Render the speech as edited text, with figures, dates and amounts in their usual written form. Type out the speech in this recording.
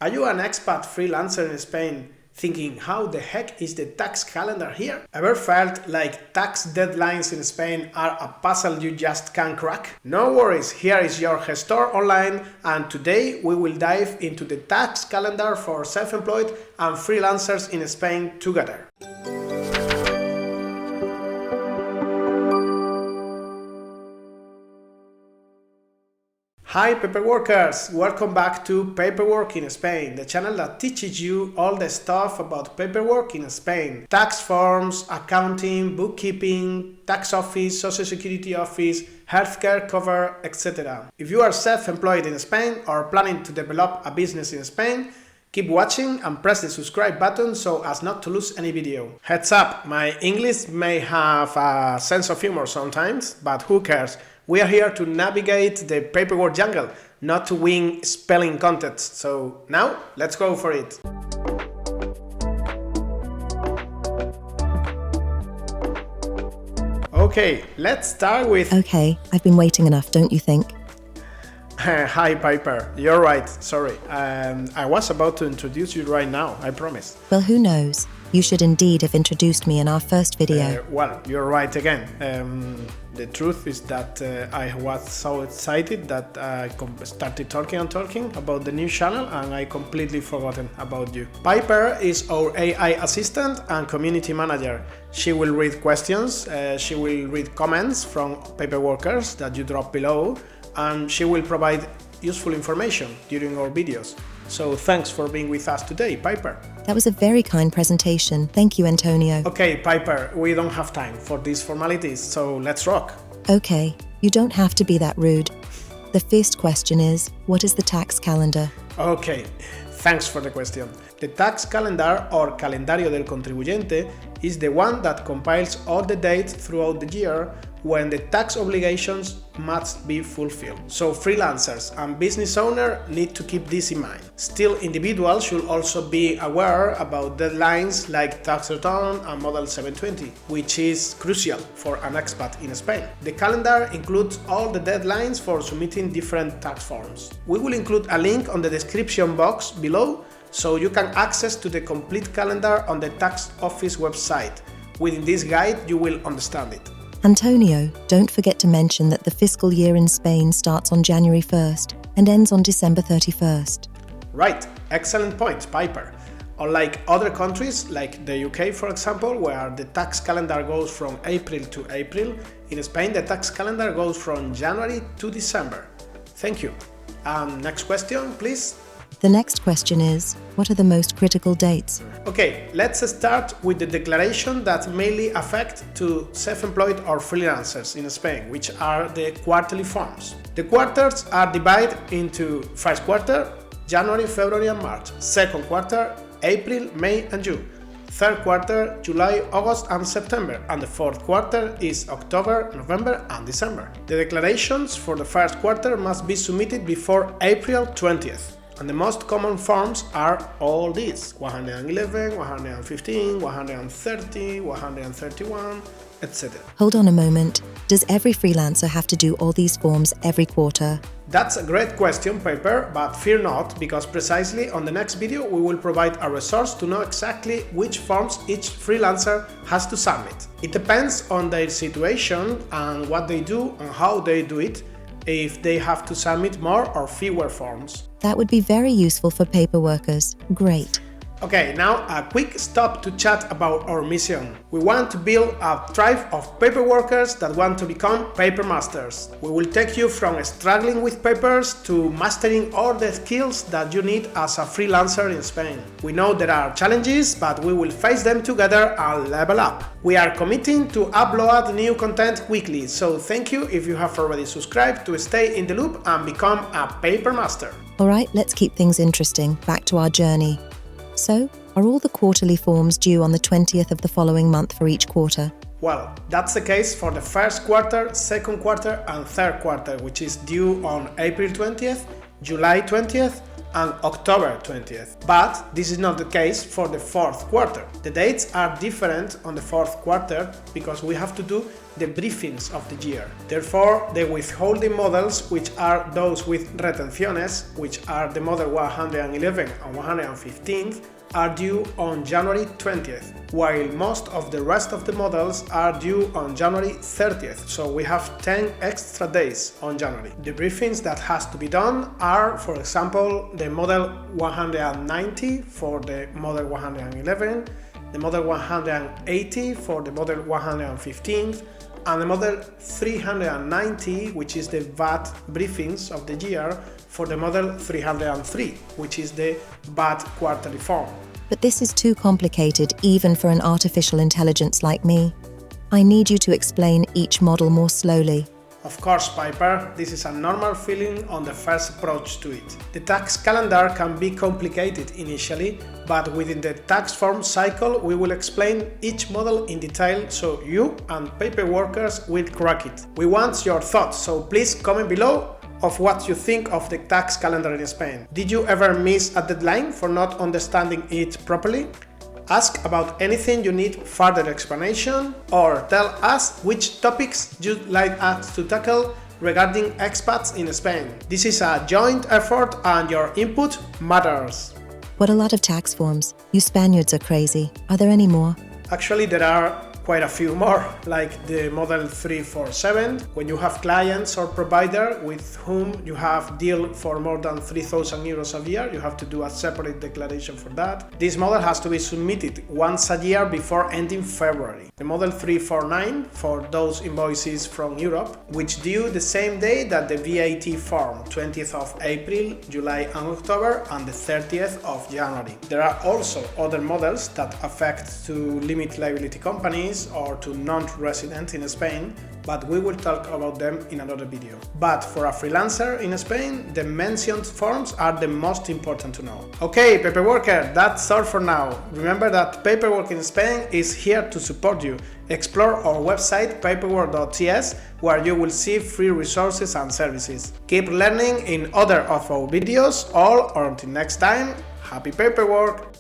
Are you an expat freelancer in Spain thinking how the heck is the tax calendar here? Ever felt like tax deadlines in Spain are a puzzle you just can't crack? No worries, here is your gestor online, and today we will dive into the tax calendar for self-employed and freelancers in Spain together. Hi paperworkers, welcome back to Paperwork in Spain, the channel that teaches you all the stuff about paperwork in Spain. Tax forms, accounting, bookkeeping, tax office, social security office, healthcare cover, etc. If you are self-employed in Spain or planning to develop a business in Spain, keep watching and press the subscribe button so as not to lose any video. Heads up, my English may have a sense of humor sometimes, but who cares? We are here to navigate the paperwork jungle, not to win spelling contests. So now, let's go for it. Okay, let's start with... Okay, I've been waiting enough, don't you think? Hi Piper, you're right, sorry. I was about to introduce you right now, I promise. Well, who knows? You should indeed have introduced me in our first video. Well, you're right again. The truth is that I was so excited that I started talking about the new channel and I completely forgotten about you. Piper is our AI assistant and community manager. She will read questions, she will read comments from paperworkers that you drop below, and she will provide useful information during our videos. So thanks for being with us today, Piper. That was a very kind presentation. Thank you, Antonio. Okay, Piper, we don't have time for these formalities, so let's rock. Okay, you don't have to be that rude. The first question is, what is the tax calendar? Okay, thanks for the question. The tax calendar, or calendario del contribuyente, is the one that compiles all the dates throughout the year when the tax obligations must be fulfilled. So freelancers and business owners need to keep this in mind. Still, individuals should also be aware about deadlines like tax return and Model 720, which is crucial for an expat in Spain. The calendar includes all the deadlines for submitting different tax forms. We will include a link on the description box below so you can access to the complete calendar on the tax office website. Within this guide, you will understand it. Antonio, don't forget to mention that the fiscal year in Spain starts on January 1st and ends on December 31st. Right, excellent point, Piper. Unlike other countries, like the UK for example, where the tax calendar goes from April to April, in Spain the tax calendar goes from January to December. Thank you. Next question, please. The next question is, what are the most critical dates? Okay, let's start with the declaration that mainly affect to self-employed or freelancers in Spain, which are the quarterly forms. The quarters are divided into first quarter, January, February and March, second quarter, April, May and June, third quarter, July, August and September, and the fourth quarter is October, November and December. The declarations for the first quarter must be submitted before April 20th. And the most common forms are all these: 111, 115, 130, 131, etc. Hold on a moment. Does every freelancer have to do all these forms every quarter? That's a great question, Piper, but fear not, because precisely on the next video we will provide a resource to know exactly which forms each freelancer has to submit. It depends on their situation and what they do and how they do it, if they have to submit more or fewer forms. That would be very useful for paperworkers. Great. Okay, now a quick stop to chat about our mission. We want to build a tribe of paperworkers that want to become papermasters. We will take you from struggling with papers to mastering all the skills that you need as a freelancer in Spain. We know there are challenges, but we will face them together and level up. We are committing to upload new content weekly, so thank you if you have already subscribed to stay in the loop and become a papermaster. Alright, let's keep things interesting. Back to our journey. So, are all the quarterly forms due on the 20th of the following month for each quarter? Well, that's the case for the first quarter, second quarter and third quarter, which is due on April 20th, July 20th and October 20th. But this is not the case for the fourth quarter. The dates are different on the fourth quarter because we have to do the briefings of the year. Therefore, the withholding models, which are those with retenciones, which are the model 111 and 115, are due on January 20th, while most of the rest of the models are due on January 30th, so we have 10 extra days on January. The briefings that has to be done are, for example, the model 190 for the model 111, the model 180 for the model 115, and the model 390, which is the VAT briefings of the year, for the model 303, which is the VAT quarterly form. But this is too complicated even for an artificial intelligence like me. I need you to explain each model more slowly. Of course, Piper, this is a normal feeling on the first approach to it. The tax calendar can be complicated initially, but within the tax form cycle we will explain each model in detail so you and paper workers will crack it. We want your thoughts, so please comment below of what you think of the tax calendar in Spain. Did you ever miss a deadline for not understanding it properly? Ask about anything you need further explanation, or tell us which topics you'd like us to tackle regarding expats in Spain. This is a joint effort and your input matters. What a lot of tax forms. You Spaniards are crazy. Are there any more? Actually, there are quite a few more, like the model 347, when you have clients or provider with whom you have deal for more than 3,000 euros a year, you have to do a separate declaration for that. This model has to be submitted once a year before ending February. The model 349 for those invoices from Europe, which due the same day that the VAT form, 20th of April, July and October, and the 30th of January. There are also other models that affect to limit liability companies or to non-resident in Spain, but we will talk about them in another video. But for a freelancer in Spain, the mentioned forms are the most important to know. Okay, paperworker, that's all for now. Remember that Paperwork in Spain is here to support you. Explore our website paperwork.ts, where you will see free resources and services. Keep learning in other of our videos, all or until next time, happy paperwork!